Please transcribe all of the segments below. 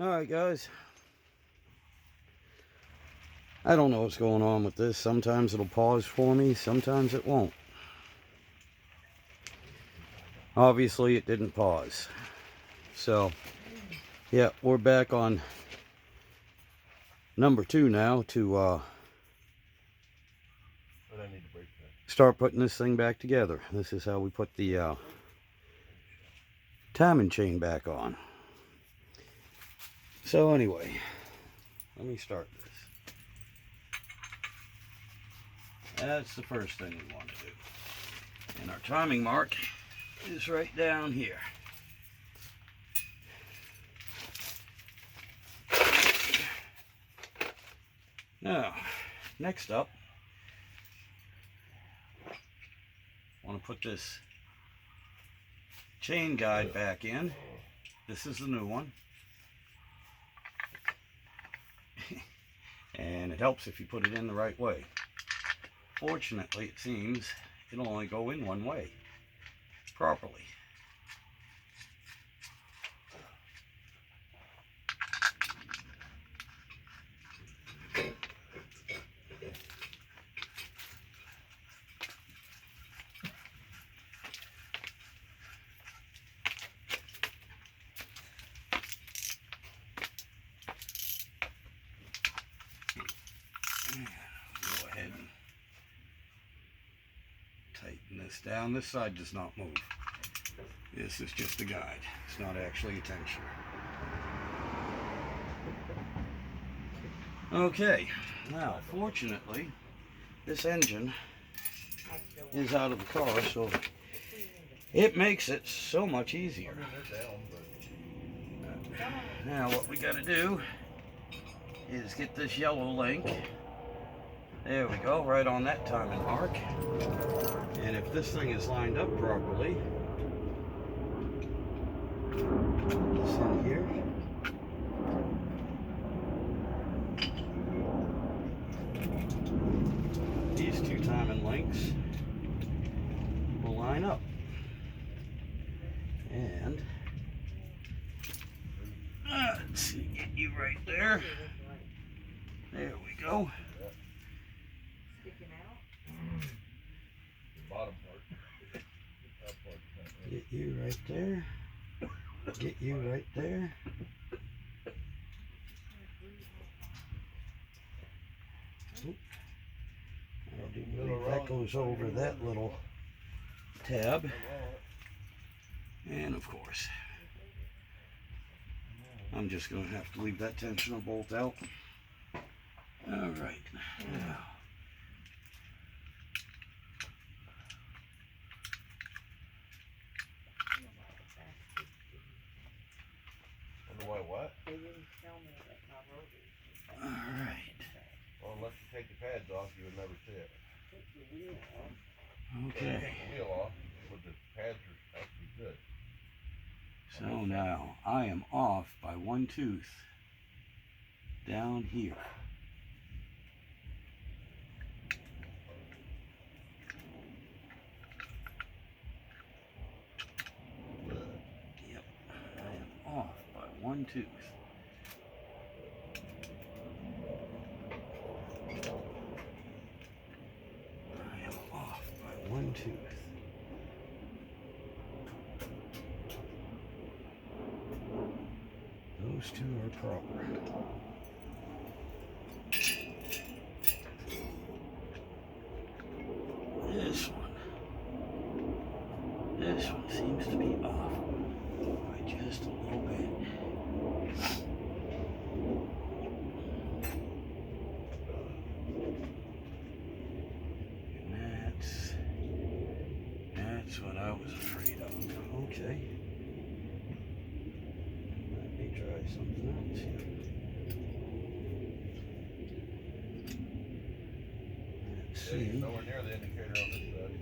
Alright guys, I don't know what's going on with this. Sometimes it'll pause for me, sometimes it won't. Obviously it didn't pause. So, yeah, we're back on number 2 now to start putting this thing back together. This is how we put the timing chain back on. So anyway, let me start this. That's the first thing we want to do. And our timing mark is right down here. Now, next up, I want to put this chain guide back in. This is the new one. And it helps if you put it in the right way. Fortunately, it seems it'll only go in one way properly. Go ahead and tighten this down. This side does not move. This is just a guide. It's not actually a tensioner. Okay, now fortunately this engine is out of the car, so it makes it so much easier. Now what we got to do is get this yellow link. There we go, right on that timing mark. And if this thing is lined up properly, this in here, these two timing links will line up. And let's see, get you right there. There we go. Get you right there. Get you right there. I do believe that goes over that little tab. And of course, I'm just going to have to leave that tensioner bolt out. All right. Now, What? They didn't tell me that my rotors. all right. Well, unless you take the pads off, you would never see it. Take the wheel off. Okay. Take the wheel off, but the pads are actually good. So now I am off by one tooth down here. Yep, I am off by one tooth. I am off by one tooth. Those two are proper. This one seems to be off by just a little bit. And that's what I was afraid of. Okay. Let me try something else here. Let's see. Nowhere near the indicator on this side.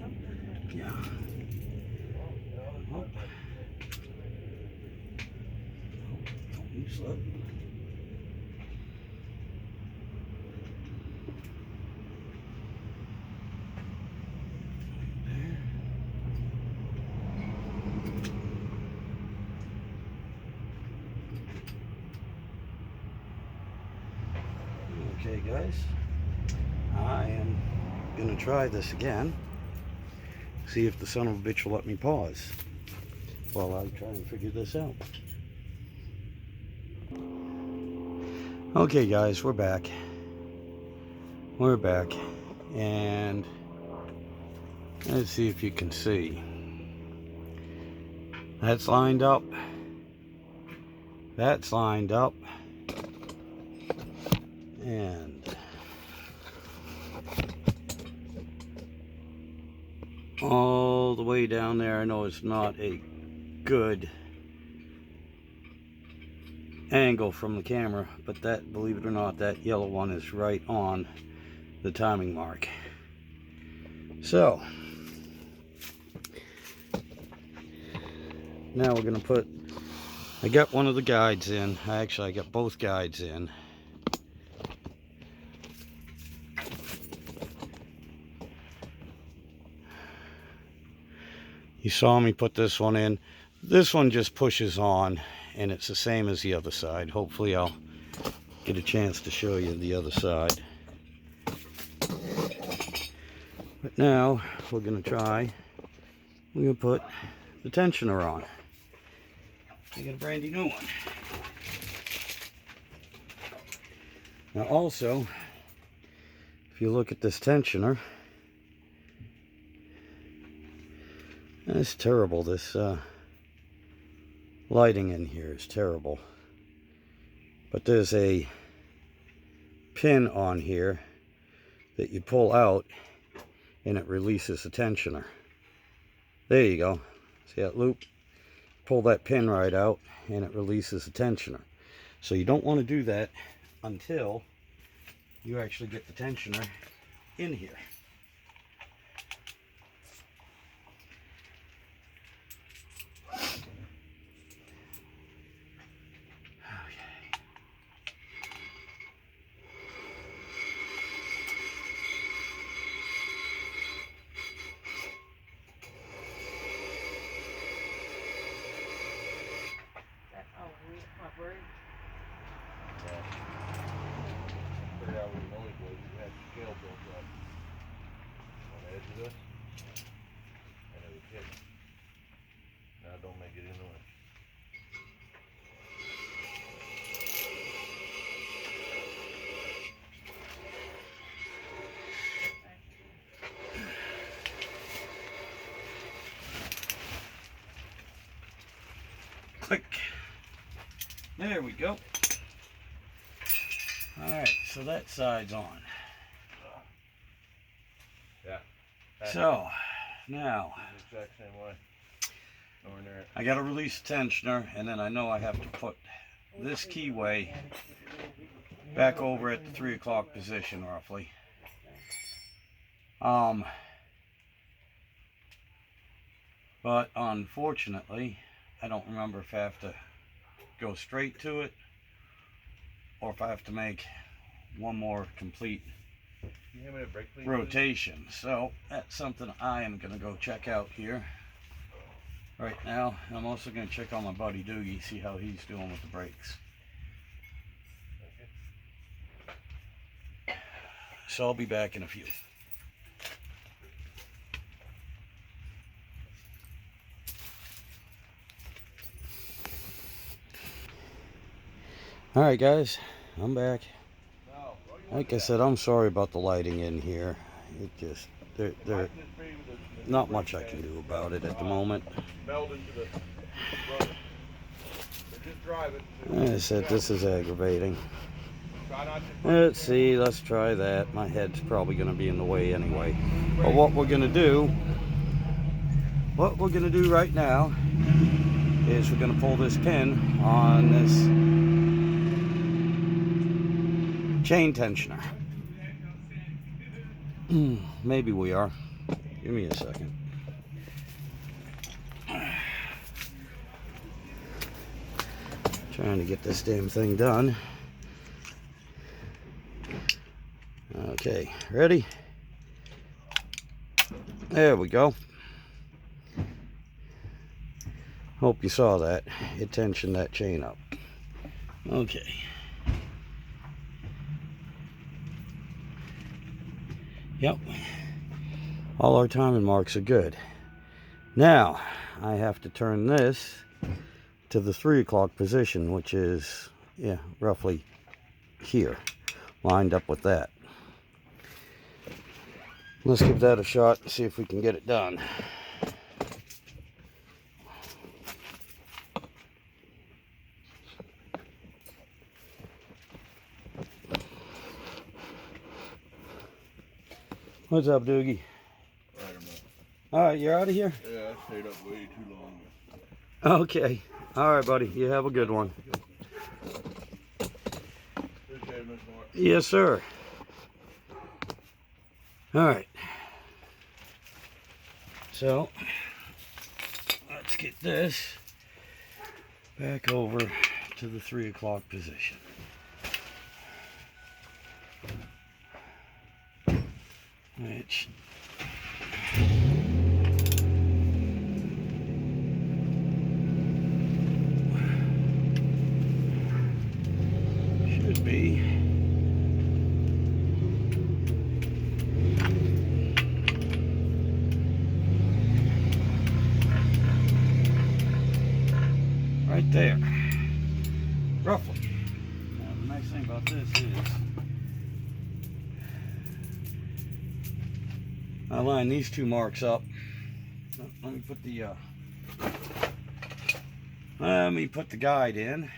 Okay. Yeah. Oh. Don't you slip. There. Okay guys, I am gonna try this again, see if the son of a bitch will let me pause while I try and figure this out. Okay guys, we're back, and let's see if you can see. That's lined up, that's lined up, and all the way down there. I know it's not a good angle from the camera, but that, believe it or not, that yellow one is right on the timing mark. So now we're gonna put, I got one of the guides in. Actually, I got both guides in. You saw me put this one in. This one just pushes on, and it's the same as the other side. Hopefully I'll get a chance to show you the other side. But now we're gonna put the tensioner on. I got a brandy new one. Now also, if you look at this tensioner, it's terrible. This lighting in here is terrible. But there's a pin on here that you pull out and it releases the tensioner. There you go. See that loop? Pull that pin right out and it releases the tensioner. So you don't want to do that until you actually get the tensioner in here. What word? Figured out what the noise was. You had the scale built up on the edge of this, and it was hitting. Now don't make any noise. Click. There we go. Alright, so that side's on. Yeah. So, now, The exact same way. Nowhere near it. I gotta release the tensioner, and then I know I have to put this keyway back over at the 3 o'clock position, roughly. But unfortunately, I don't remember if I have to go straight to it or if I have to make one more complete Can you hand me that brake, please? rotation. So that's something I am going to go check out here right now. I'm also going to check on my buddy Doogie, see how he's doing with the brakes. Okay. So I'll be back in a few. Alright guys, I'm back. Like I said, I'm sorry about the lighting in here. It just, there not much I can do about it at the moment. Meld into the rubber. So just drive it. Like I said, this is aggravating. Try not to. Let's see, let's try that. My head's probably going to be in the way anyway. But what we're going to do right now is we're going to pull this pin on this chain tensioner. Maybe we are. Give me a second. Trying to get this damn thing done. Okay, ready? There we go. Hope you saw that. It tensioned that chain up. Okay. Yep. All our timing marks are good. Now, I have to turn this to the 3 o'clock position, which is, yeah, roughly here, lined up with that. Let's give that a shot and see if we can get it done. What's up, Doogie? I don't know. Alright, you're out of here? Yeah, I stayed up way too long. Okay. Alright, buddy. You have a good one. Appreciate it, Mr. Mark. Yes, sir. Alright. So, let's get this back over to the 3 o'clock position. Which should be right there, roughly. Now, the nice thing about this is I line these two marks up. Let me put the guide in.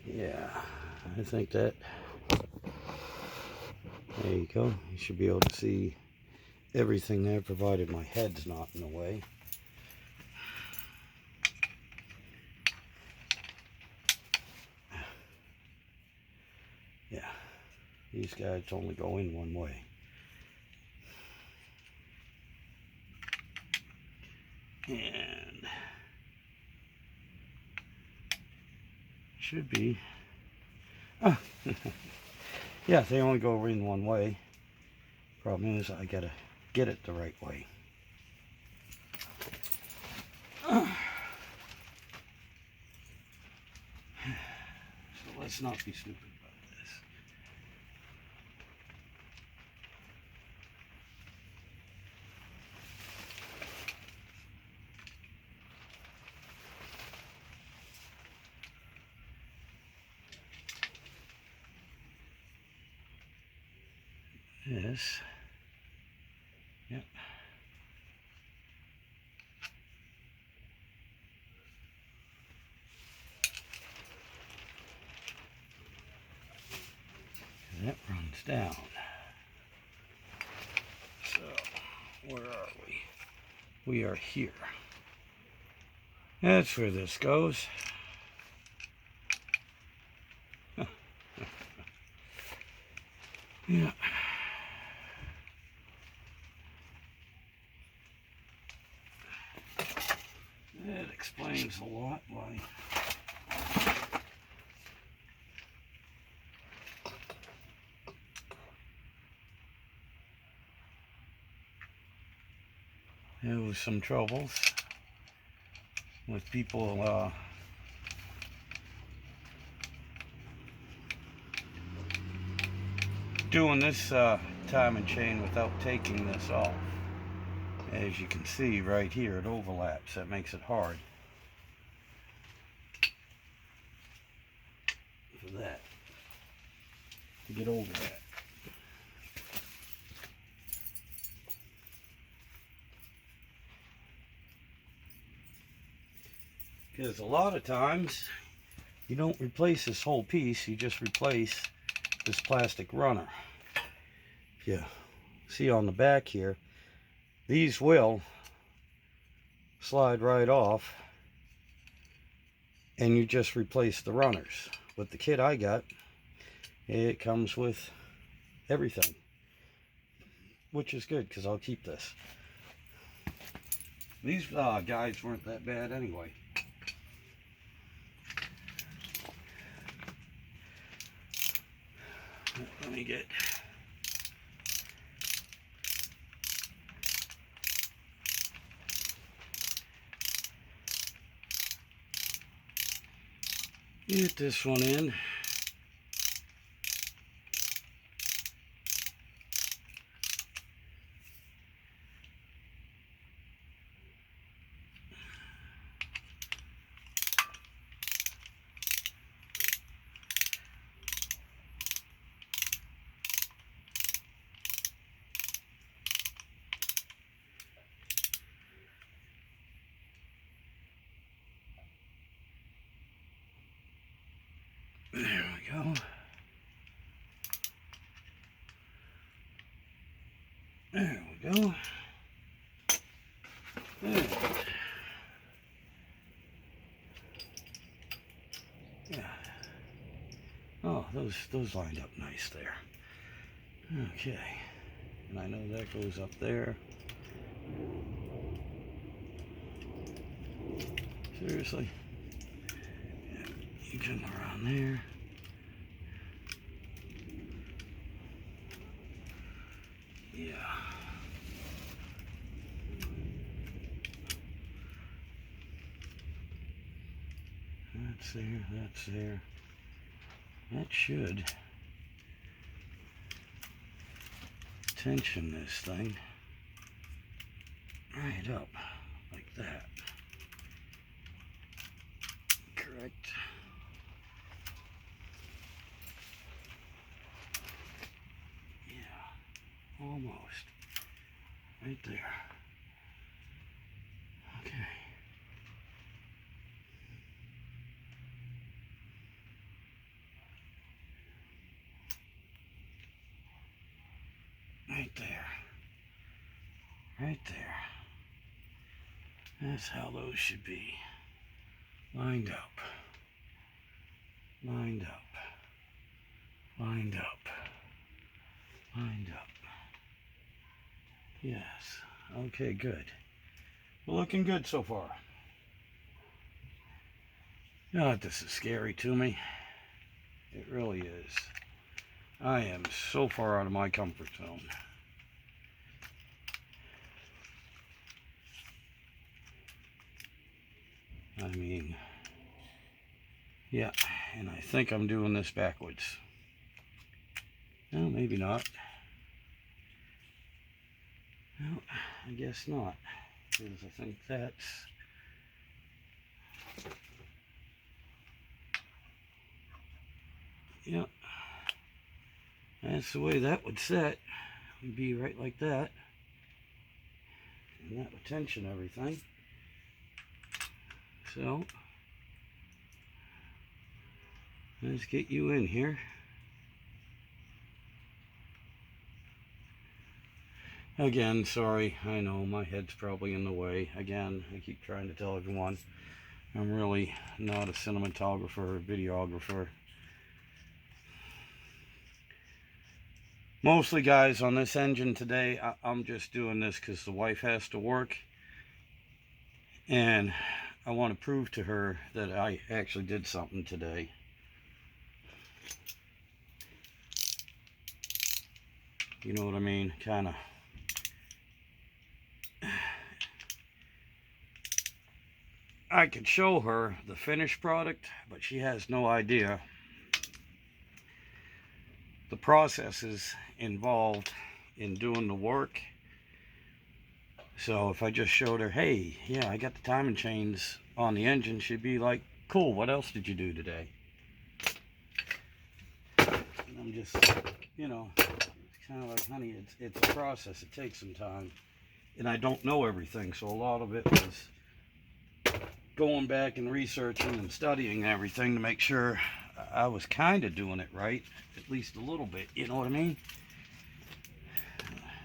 Yeah, I think that, there you go. You should be able to see everything there, provided my head's not in the way. Yeah, these guys only go in one way. And should be, yeah, they only go in one way. Problem is, I gotta get it the right way. So let's not be stupid about this. This, yep. And that runs down. So, where are we? We are here. That's where this goes. Yeah. That explains a lot why. There was some troubles with people doing this timing chain without taking this off. As you can see right here, it overlaps. That makes it hard for that, to get over that. Because a lot of times you don't replace this whole piece, you just replace this plastic runner. If you see on the back here, these will slide right off and you just replace the runners. With the kit I got, it comes with everything, which is good because I'll keep this. These guides weren't that bad anyway. Let me get Get this one in. There we go. There we go. There. Yeah. Oh, those lined up nice there. Okay. And I know that goes up there. Seriously? Yeah, you come around there. Yeah. That's there, that's there. That should tension this thing right up like that. Correct. Yeah, almost. Right there. Okay. Right there. Right there. That's how those should be. Lined up. Lined up. Lined up. Lined up. Yes. Okay, good. We're looking good so far. God, this is scary to me. It really is. I am so far out of my comfort zone. I mean, yeah, and I think I'm doing this backwards. No, maybe not. No, I guess not. Because I think that's... Yep. That's the way that would set. Would be right like that. And that would tension everything. So, let's get you in here. Again, sorry, I know my head's probably in the way. Again, I keep trying to tell everyone I'm really not a cinematographer or videographer. Mostly, guys, on this engine today, I'm just doing this because the wife has to work. And I want to prove to her that I actually did something today. You know what I mean? Kind of. I could show her the finished product, but she has no idea the processes involved in doing the work. So if I just showed her, hey, yeah, I got the timing chains on the engine, she'd be like, cool, what else did you do today? And I'm just, you know, it's kind of like, honey, it's a process. It takes some time. And I don't know everything, so a lot of it was going back and researching and studying everything to make sure I was kind of doing it right, at least a little bit, you know what I mean?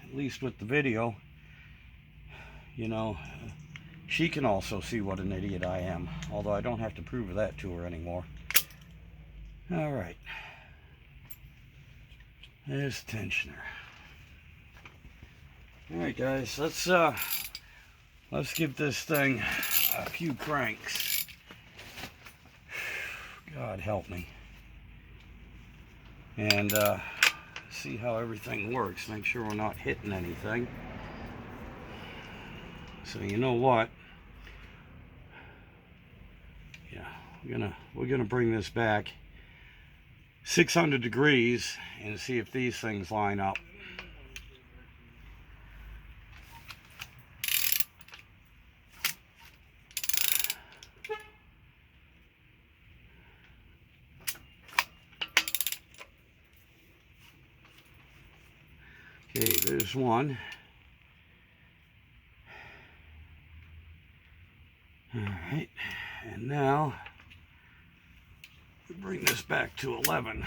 At least with the video, you know, she can also see what an idiot I am, although I don't have to prove that to her anymore. All right, there's the tensioner. All right, guys, let's give this thing a few cranks. God help me. And see how everything works. Make sure we're not hitting anything. So you know what? Yeah, We're gonna bring this back 600 degrees and see if these things line up. Okay, there's one. All right, and now we bring this back to 11.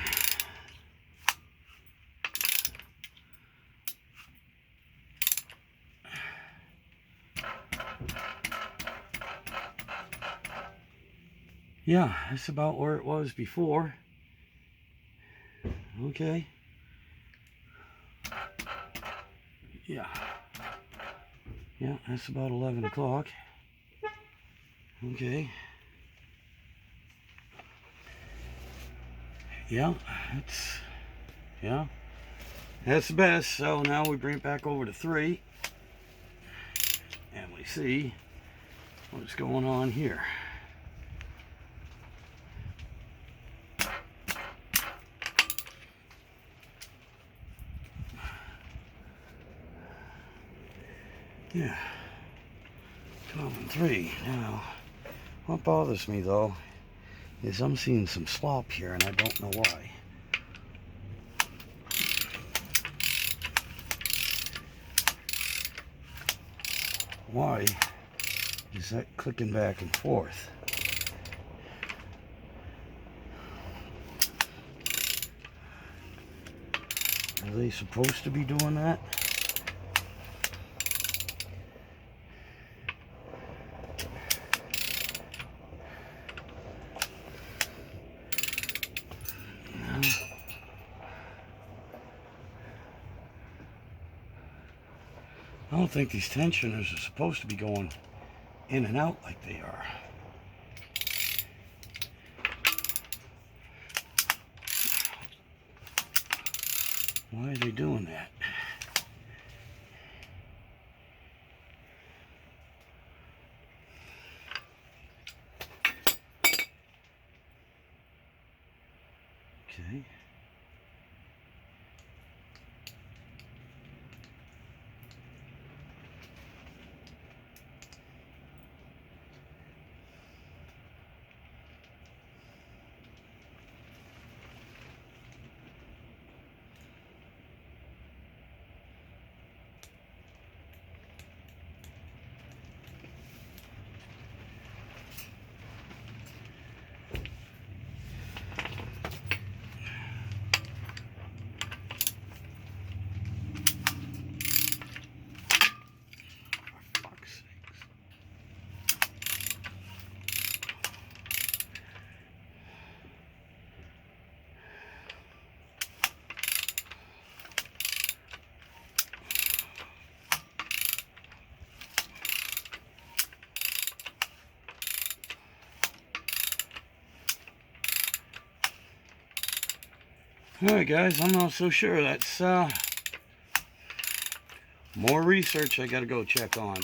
Yeah, that's about where it was before. Okay. Yeah. Yeah, that's about 11 o'clock. Okay. Yeah, that's the best. So now we bring it back over to 3 and we see what's going on here. Yeah, 12 and 3. Now, what bothers me though is I'm seeing some slop here and I don't know why. Why is that clicking back and forth? Are they supposed to be doing that? I don't think these tensioners are supposed to be going in and out like they are. Why are they doing that? Okay. Alright guys, I'm not so sure. That's more research I gotta go check on.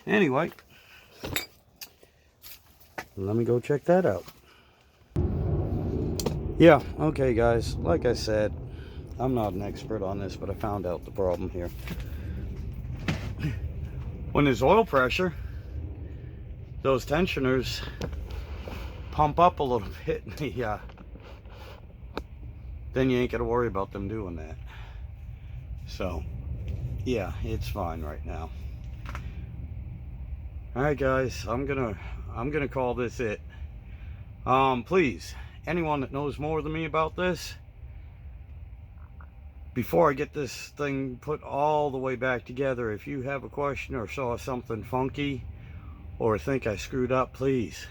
Anyway, let me go check that out. Yeah, okay guys, like I said, I'm not an expert on this, but I found out the problem here. When there's oil pressure, those tensioners pump up a little bit, and then you ain't got to worry about them doing that. So, yeah, it's fine right now. Alright guys, I'm gonna call this it. Please, anyone that knows more than me about this, before I get this thing put all the way back together, if you have a question or saw something funky or think I screwed up, please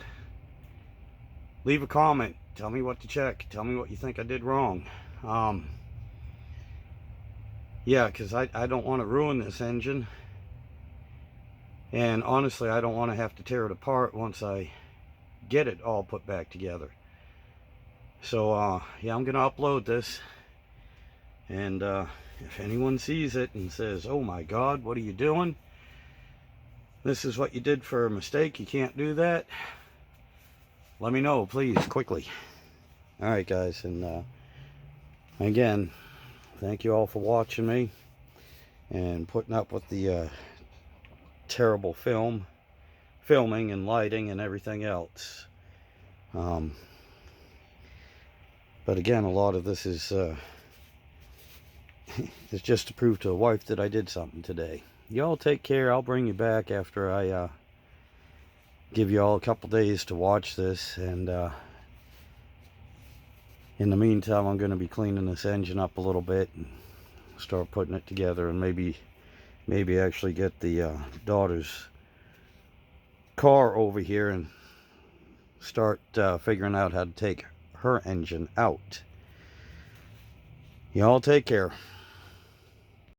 leave a comment. Tell me what to check. Tell me what you think I did wrong. Yeah, because I don't want to ruin this engine. And honestly, I don't want to have to tear it apart once I get it all put back together. So, yeah, I'm going to upload this. And if anyone sees it and says, oh my God, what are you doing? This is what you did for a mistake. You can't do that. Let me know, please, quickly. Alright, guys. And again, thank you all for watching me and putting up with the terrible filming and lighting and everything else. But again, a lot of this is it's just to prove to the wife that I did something today. Y'all take care. I'll bring you back after I give you all a couple days to watch this. And in the meantime, I'm going to be cleaning this engine up a little bit and start putting it together, and maybe actually get the daughter's car over here and start figuring out how to take her engine out. Y'all take care.